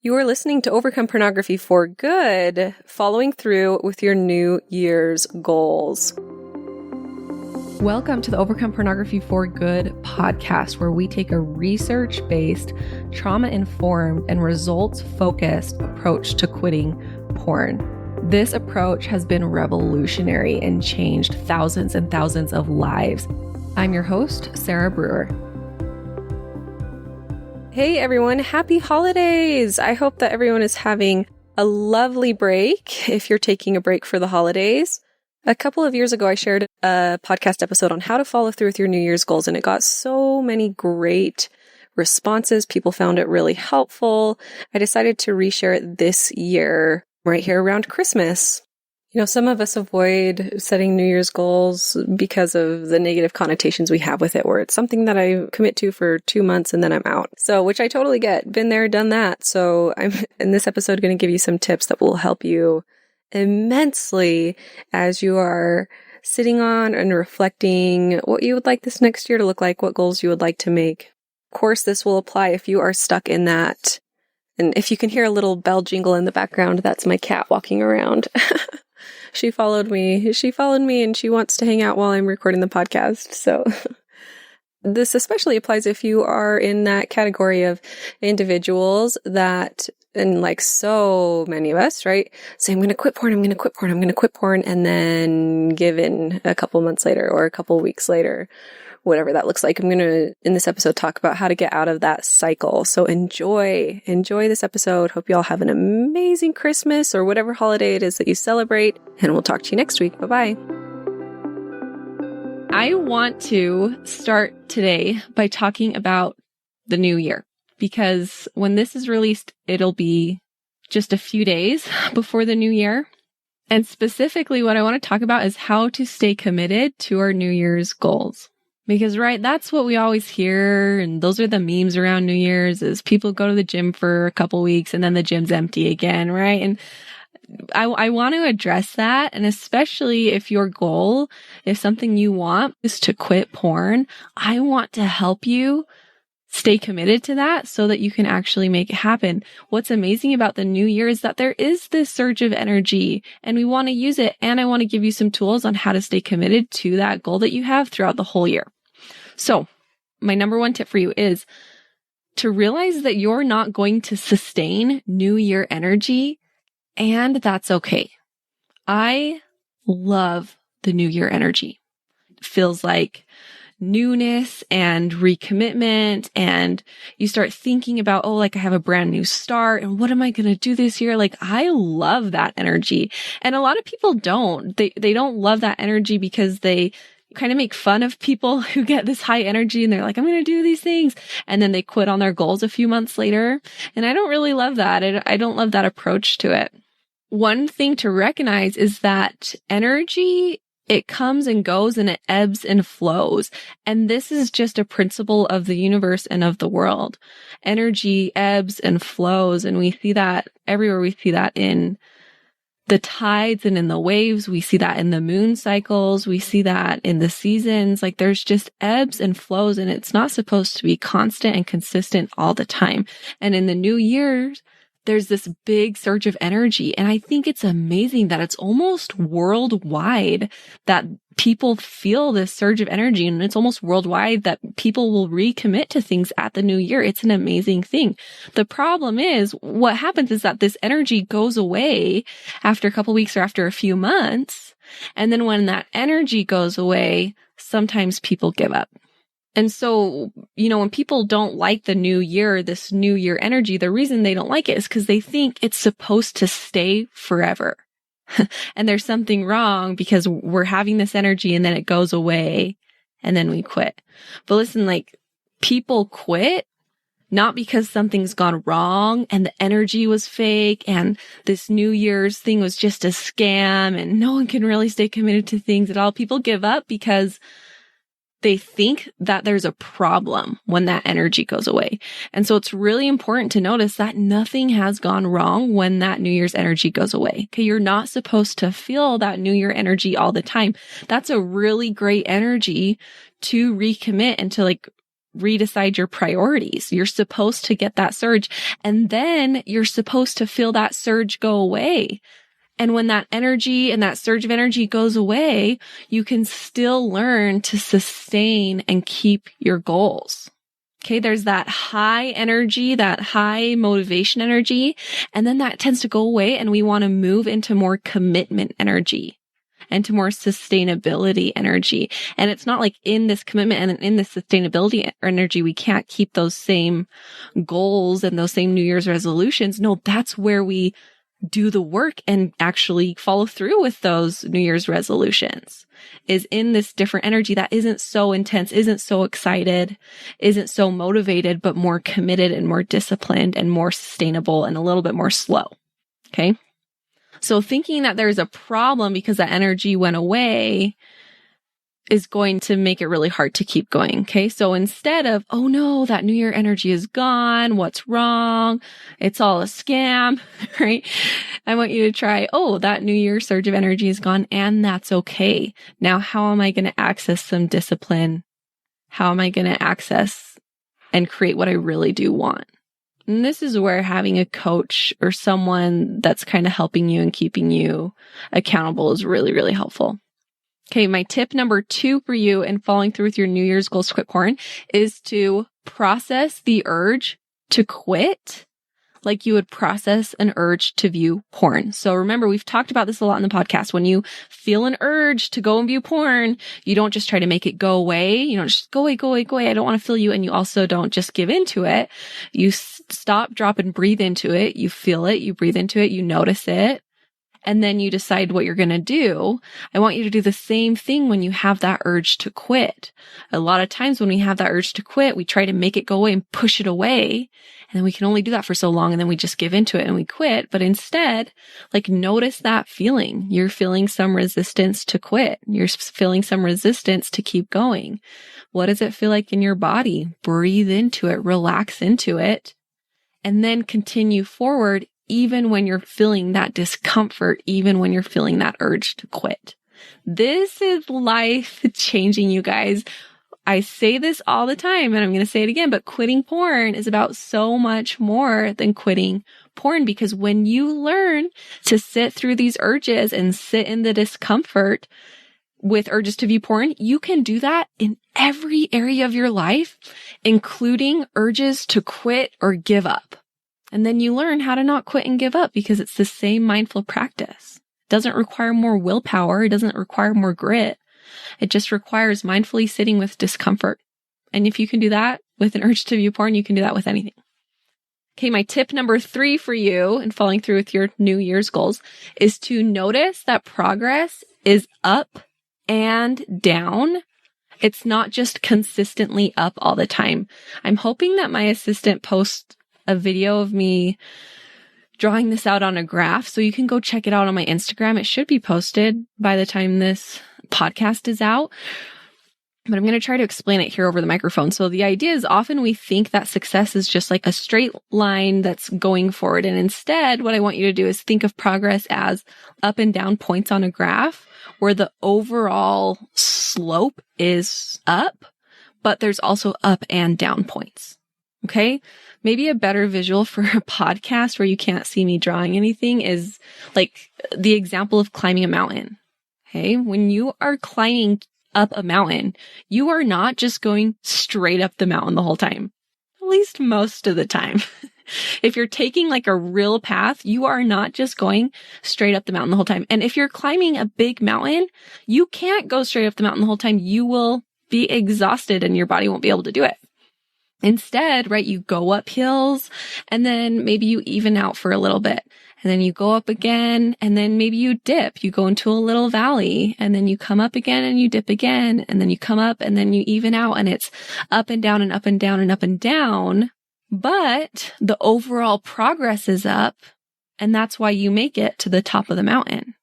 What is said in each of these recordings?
You are listening to Overcome Pornography for Good, following through with your New Year's goals. Welcome to the Overcome Pornography for Good podcast, where we take a research-based, trauma-informed, and results-focused approach to quitting porn. This approach has been revolutionary and changed thousands and thousands of lives. I'm your host, Sarah Brewer. Hey everyone, happy holidays! I hope that everyone is having a lovely break if you're taking a break for the holidays. A couple of years ago, I shared a podcast episode on how to follow through with your New Year's goals, and it got so many great responses. People found it really helpful. I decided to reshare it this year, right here around Christmas. You know, some of us avoid setting New Year's goals because of the negative connotations we have with it, where it's something that I commit to for 2 months and then I'm out. So, which I totally get. Been there, done that. So I'm in this episode going to give you some tips that will help you immensely as you are sitting on and reflecting what you would like this next year to look like, what goals you would like to make. Of course, this will apply if you are stuck in that. And if you can hear a little bell jingle in the background, that's my cat walking around. She followed me and she wants to hang out while I'm recording the podcast. So this especially applies if you are in that category of individuals that, and like so many of us, right, say, I'm going to quit porn, I'm going to quit porn, I'm going to quit porn, and then give in a couple months later or a couple weeks later, whatever that looks like. I'm going to, in this episode, talk about how to get out of that cycle. So enjoy this episode. Hope you all have an amazing Christmas or whatever holiday it is that you celebrate. And we'll talk to you next week. Bye-bye. I want to start today by talking about the new year, because when this is released, it'll be just a few days before the new year. And specifically, what I want to talk about is how to stay committed to our New Year's goals. Because, right, that's what we always hear, and those are the memes around New Year's, is people go to the gym for a couple weeks and then the gym's empty again, right? And I want to address that, and especially if your goal, if something you want is to quit porn, I want to help you stay committed to that so that you can actually make it happen. What's amazing about the new year is that there is this surge of energy and we want to use it. And I want to give you some tools on how to stay committed to that goal that you have throughout the whole year. So my number one tip for you is to realize that you're not going to sustain new year energy, and that's okay. I love the new year energy. It feels like newness and recommitment, and you start thinking about, oh, like I have a brand new start and what am I going to do this year? Like I love that energy. And a lot of people don't. They don't love that energy because they kind of make fun of people who get this high energy and they're like, I'm going to do these things. And then they quit on their goals a few months later. And I don't really love that. I don't love that approach to it. One thing to recognize is that energy, it comes and goes and it ebbs and flows. And this is just a principle of the universe and of the world. Energy ebbs and flows. And we see that everywhere. We see that in the tides and in the waves. We see that in the moon cycles. We see that in the seasons. Like there's just ebbs and flows, and it's not supposed to be constant and consistent all the time. And in the new year, there's this big surge of energy. And I think it's amazing that it's almost worldwide that people feel this surge of energy. And it's almost worldwide that people will recommit to things at the new year. It's an amazing thing. The problem is what happens is that this energy goes away after a couple weeks or after a few months. And then when that energy goes away, sometimes people give up. And so, you know, when people don't like the new year, this new year energy, the reason they don't like it is because they think it's supposed to stay forever. And there's something wrong because we're having this energy and then it goes away and then we quit. But listen, like people quit not because something's gone wrong and the energy was fake and this New Year's thing was just a scam and no one can really stay committed to things at all. People give up because they think that there's a problem when that energy goes away. And so it's really important to notice that nothing has gone wrong when that New Year's energy goes away. Okay, you're not supposed to feel that New Year energy all the time. That's a really great energy to recommit and to like redecide your priorities. You're supposed to get that surge, and then you're supposed to feel that surge go away. And when that energy and that surge of energy goes away, you can still learn to sustain and keep your goals. Okay, there's that high energy, that high motivation energy, and then that tends to go away, and we want to move into more commitment energy and to more sustainability energy. And it's not like in this commitment and in this sustainability energy, we can't keep those same goals and those same New Year's resolutions. No, that's where we do the work and actually follow through with those New Year's resolutions, is in this different energy that isn't so intense, isn't so excited, isn't so motivated, but more committed and more disciplined and more sustainable and a little bit more slow. Okay. So thinking that there's a problem because that energy went away is going to make it really hard to keep going. Okay. So instead of, oh no, that New Year energy is gone. What's wrong? It's all a scam, right? I want you to try, oh, that New Year surge of energy is gone, and that's okay. Now, how am I going to access some discipline? How am I going to access and create what I really do want? And this is where having a coach or someone that's kind of helping you and keeping you accountable is really, really helpful. Okay, my tip number 2 for you in following through with your New Year's goals to quit porn is to process the urge to quit like you would process an urge to view porn. So remember, we've talked about this a lot in the podcast. When you feel an urge to go and view porn, you don't just try to make it go away. You don't just go away, go away, go away. I don't want to feel you. And you also don't just give into it. You stop, drop, and breathe into it. You feel it. You breathe into it. You notice it. And then you decide what you're going to do. I want you to do the same thing when you have that urge to quit. A lot of times when we have that urge to quit, we try to make it go away and push it away. And then we can only do that for so long. And then we just give into it and we quit. But instead, like, notice that feeling. You're feeling some resistance to quit. You're feeling some resistance to keep going. What does it feel like in your body? Breathe into it, relax into it, and then continue forward. Even when you're feeling that discomfort, even when you're feeling that urge to quit. This is life changing, you guys. I say this all the time, and I'm going to say it again, but quitting porn is about so much more than quitting porn, because when you learn to sit through these urges and sit in the discomfort with urges to view porn, you can do that in every area of your life, including urges to quit or give up. And then you learn how to not quit and give up, because it's the same mindful practice. It doesn't require more willpower. It doesn't require more grit. It just requires mindfully sitting with discomfort. And if you can do that with an urge to view porn, you can do that with anything. Okay, my tip number 3 for you in following through with your New Year's goals is to notice that progress is up and down. It's not just consistently up all the time. I'm hoping that my assistant posts a video of me drawing this out on a graph, so you can go check it out on my Instagram. It should be posted by the time this podcast is out, but I'm going to try to explain it here over the microphone. So the idea is, often we think that success is just like a straight line that's going forward. And instead, what I want you to do is think of progress as up and down points on a graph, where the overall slope is up, but there's also up and down points. Okay. Maybe a better visual for a podcast where you can't see me drawing anything is like the example of climbing a mountain. Okay. When you are climbing up a mountain, you are not just going straight up the mountain the whole time, at least most of the time. If you're taking like a real path, you are not just going straight up the mountain the whole time. And if you're climbing a big mountain, you can't go straight up the mountain the whole time. You will be exhausted and your body won't be able to do it. Instead, right, you go up hills, and then maybe you even out for a little bit, and then you go up again, and then maybe you dip. You go into a little valley, and then you come up again and you dip again, and then you come up and then you even out, and it's up and down and up and down and up and down. But the overall progress is up, and that's why you make it to the top of the mountain.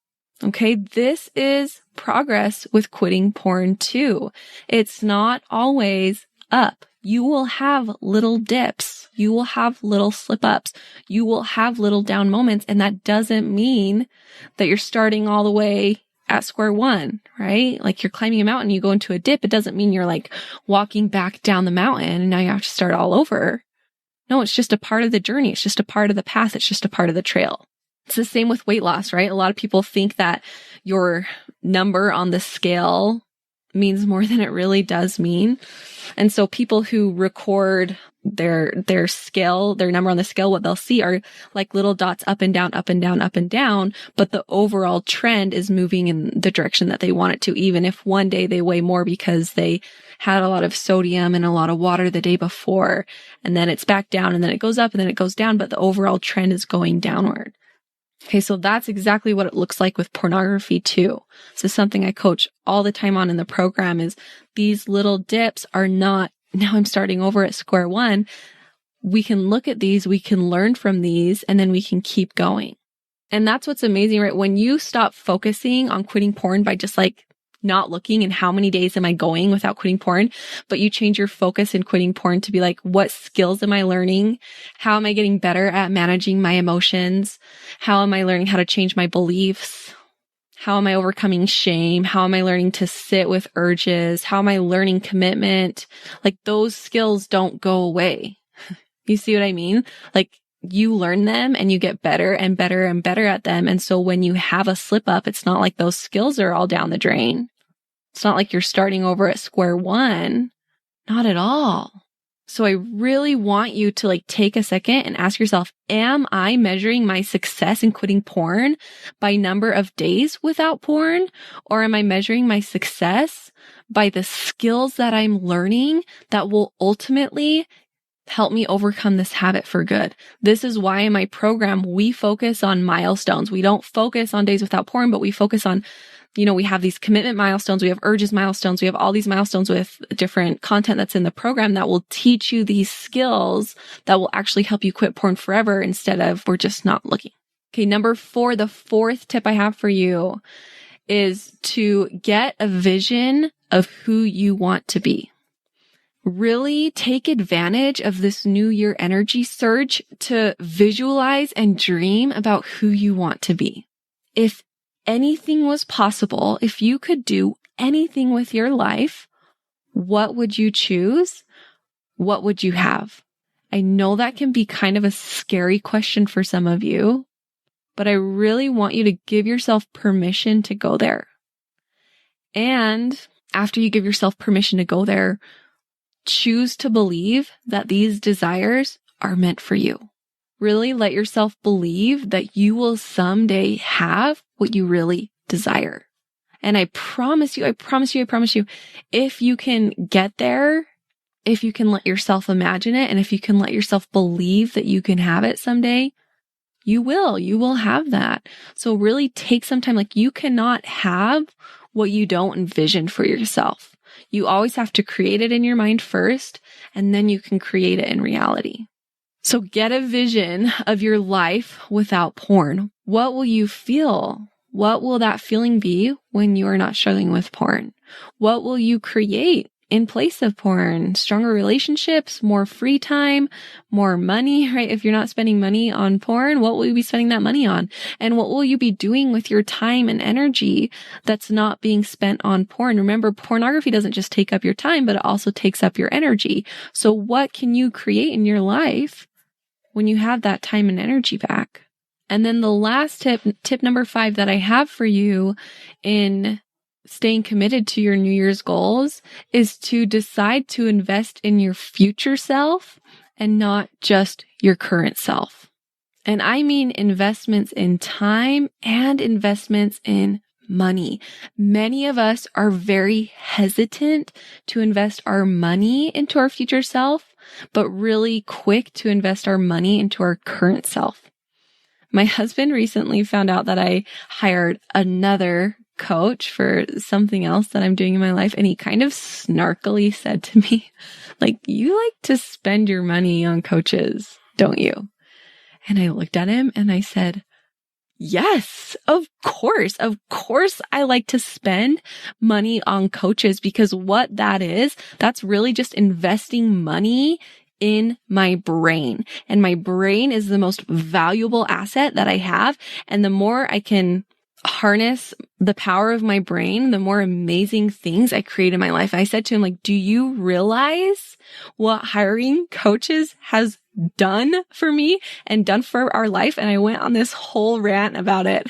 Okay, this is progress with quitting porn too. It's not always up. You will have little dips. You will have little slip ups. You will have little down moments. And that doesn't mean that you're starting all the way at square one, right? Like you're climbing a mountain, you go into a dip. It doesn't mean you're like walking back down the mountain and now you have to start all over. No, it's just a part of the journey. It's just a part of the path. It's just a part of the trail. It's the same with weight loss, right? A lot of people think that your number on the scale means more than it really does mean. And so people who record their scale, their number on the scale, what they'll see are like little dots up and down, up and down, up and down. But the overall trend is moving in the direction that they want it to, even if one day they weigh more because they had a lot of sodium and a lot of water the day before. And then it's back down and then it goes up and then it goes down. But the overall trend is going downward. Okay, so that's exactly what it looks like with pornography too. So something I coach all the time on in the program is these little dips are not, now I'm starting over at square one. We can look at these, we can learn from these, and then we can keep going. And that's what's amazing, right? When you stop focusing on quitting porn by just like not looking and how many days am I going without quitting porn, but you change your focus in quitting porn to be like, what skills am I learning? How am I getting better at managing my emotions? How am I learning how to change my beliefs? How am I overcoming shame? How am I learning to sit with urges? How am I learning commitment? Like those skills don't go away. You see what I mean? Like you learn them and you get better and better and better at them. And so when you have a slip up, it's not like those skills are all down the drain. It's not like you're starting over at square one. Not at all. So I really want you to like take a second and ask yourself, am I measuring my success in quitting porn by number of days without porn? Or am I measuring my success by the skills that I'm learning that will ultimately help me overcome this habit for good? This is why in my program, we focus on milestones. We don't focus on days without porn, but we focus on, we have these commitment milestones, we have urges milestones, we have all these milestones with different content that's in the program that will teach you these skills that will actually help you quit porn forever instead of we're just not looking. Okay, number 4, the fourth tip I have for you is to get a vision of who you want to be. Really take advantage of this new year energy surge to visualize and dream about who you want to be. If anything was possible, if you could do anything with your life, what would you choose? What would you have? I know that can be kind of a scary question for some of you, but I really want you to give yourself permission to go there. And after you give yourself permission to go there, choose to believe that these desires are meant for you. Really let yourself believe that you will someday have what you really desire. And I promise you, if you can get there, if you can let yourself imagine it, and if you can let yourself believe that you can have it someday, you will have that. So really take some time. Like you cannot have what you don't envision for yourself. You always have to create it in your mind first, and then you can create it in reality. So get a vision of your life without porn. What will you feel? What will that feeling be when you are not struggling with porn? What will you create in place of porn? Stronger relationships, more free time, more money, right? If you're not spending money on porn, what will you be spending that money on? And what will you be doing with your time and energy that's not being spent on porn? Remember, pornography doesn't just take up your time, but it also takes up your energy. So what can you create in your life when you have that time and energy back? And then the last tip number 5 that I have for you in staying committed to your New Year's goals is to decide to invest in your future self and not just your current self. And I mean investments in time and investments in money. Many of us are very hesitant to invest our money into our future self, but really quick to invest our money into our current self. My husband recently found out that I hired another coach for something else that I'm doing in my life. And he kind of snarkily said to me, like, you like to spend your money on coaches, don't you? And I looked at him and I said, yes, of course. Of course, I like to spend money on coaches, because what that is, that's really just investing money in my brain. And my brain is the most valuable asset that I have. And the more I can harness the power of my brain, the more amazing things I create in my life. I said to him, like, do you realize what hiring coaches has done for me and done for our life? And I went on this whole rant about it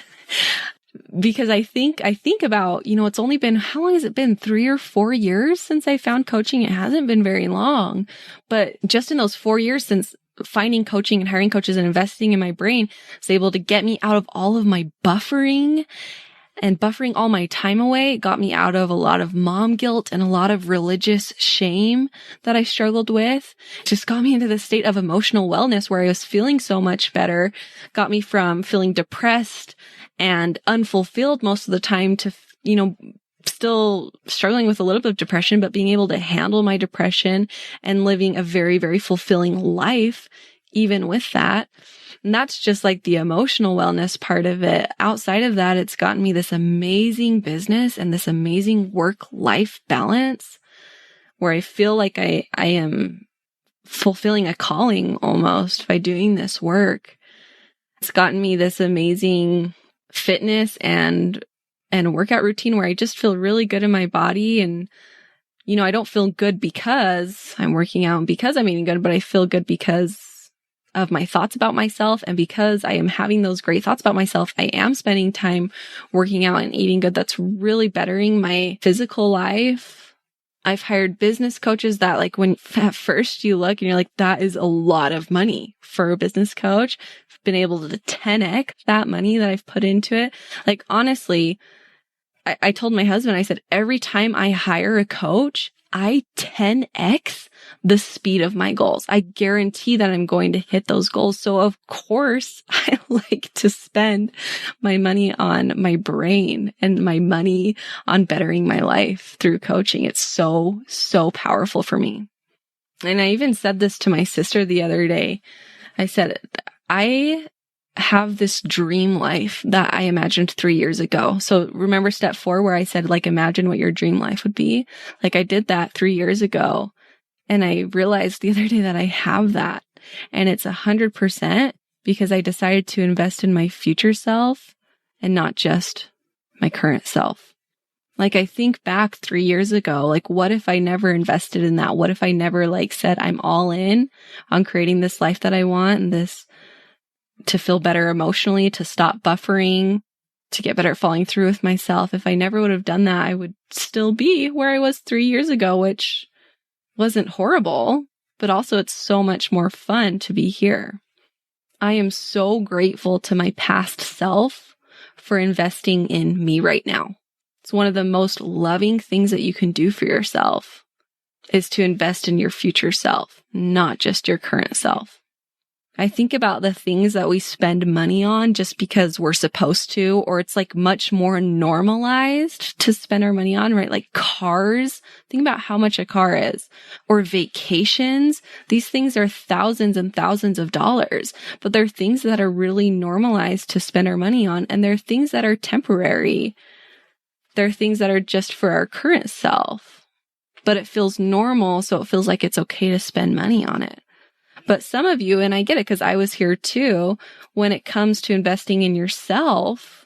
because I think about, it's only been, how long has it been? 3 or 4 years since I found coaching. It hasn't been very long, but just in those 4 years since finding coaching and hiring coaches and investing in my brain, it's able to get me out of all of my buffering and buffering all my time away. It got me out of a lot of mom guilt and a lot of religious shame that I struggled with. It just got me into the state of emotional wellness where I was feeling so much better, got me from feeling depressed and unfulfilled most of the time to, still struggling with a little bit of depression, but being able to handle my depression and living a very, very fulfilling life, even with that. And that's just like the emotional wellness part of it. Outside of that, it's gotten me this amazing business and this amazing work-life balance where I feel like I am fulfilling a calling almost by doing this work. It's gotten me this amazing fitness and workout routine where I just feel really good in my body. And, I don't feel good because I'm working out and because I'm eating good, but I feel good because of my thoughts about myself. And because I am having those great thoughts about myself, I am spending time working out and eating good. That's really bettering my physical life. I've hired business coaches that, like, when at first you look and you're like, that is a lot of money for a business coach. I've been able to 10x that money that I've put into it. Like, honestly, I told my husband, I said, every time I hire a coach, I 10x the speed of my goals. I guarantee that I'm going to hit those goals. So of course, I like to spend my money on my brain and my money on bettering my life through coaching. It's so, so powerful for me. And I even said this to my sister the other day. I said, I have this dream life that I imagined 3 years ago. So remember step 4 where I said, like, imagine what your dream life would be. Like, I did that 3 years ago. And I realized the other day that I have that. And it's 100% because I decided to invest in my future self and not just my current self. Like, I think back 3 years ago, like, what if I never invested in that? What if I never, said I'm all in on creating this life that I want and this to feel better emotionally, to stop buffering, to get better at following through with myself. If I never would have done that, I would still be where I was 3 years ago, which wasn't horrible, but also it's so much more fun to be here. I am so grateful to my past self for investing in me right now. It's one of the most loving things that you can do for yourself is to invest in your future self, not just your current self. I think about the things that we spend money on just because we're supposed to, or it's like much more normalized to spend our money on, right? Like cars. Think about how much a car is, or vacations. These things are thousands and thousands of dollars, but they're things that are really normalized to spend our money on. And they're things that are temporary. They're things that are just for our current self, but it feels normal. So it feels like it's okay to spend money on it. But some of you, and I get it because I was here too, when it comes to investing in yourself,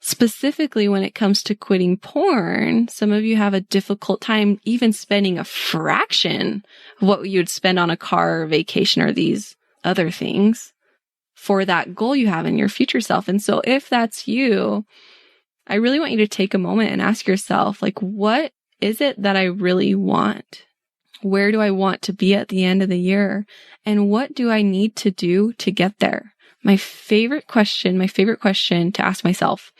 specifically when it comes to quitting porn, some of you have a difficult time even spending a fraction of what you'd spend on a car or vacation or these other things for that goal you have in your future self. And so if that's you, I really want you to take a moment and ask yourself, like, what is it that I really want? Where do I want to be at the end of the year? And what do I need to do to get there? My favorite question to ask myself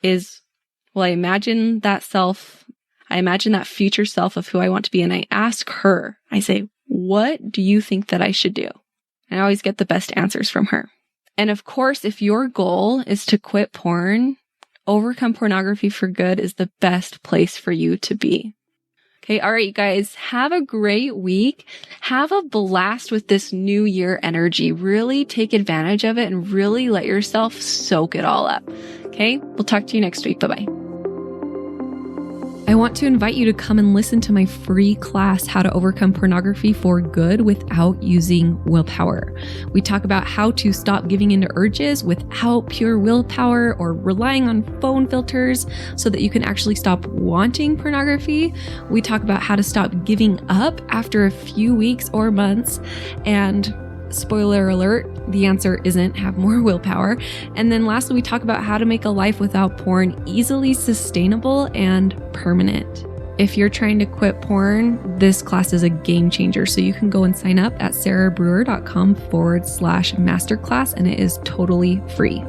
is, well, I imagine that future self of who I want to be. And I ask her, I say, what do you think that I should do? And I always get the best answers from her. And of course, if your goal is to quit porn, Overcome Pornography for Good is the best place for you to be. Okay. All right, you guys, have a great week. Have a blast with this new year energy. Really take advantage of it and really let yourself soak it all up. Okay. We'll talk to you next week. Bye-bye. I want to invite you to come and listen to my free class, How to Overcome Pornography for Good Without Using Willpower. We talk about how to stop giving into urges without pure willpower or relying on phone filters so that you can actually stop wanting pornography. We talk about how to stop giving up after a few weeks or months. And spoiler alert, the answer isn't have more willpower. And then lastly, we talk about how to make a life without porn easily sustainable and permanent. If you're trying to quit porn, this class is a game changer. So you can go and sign up at sarahbrewer.com/masterclass, and it is totally free.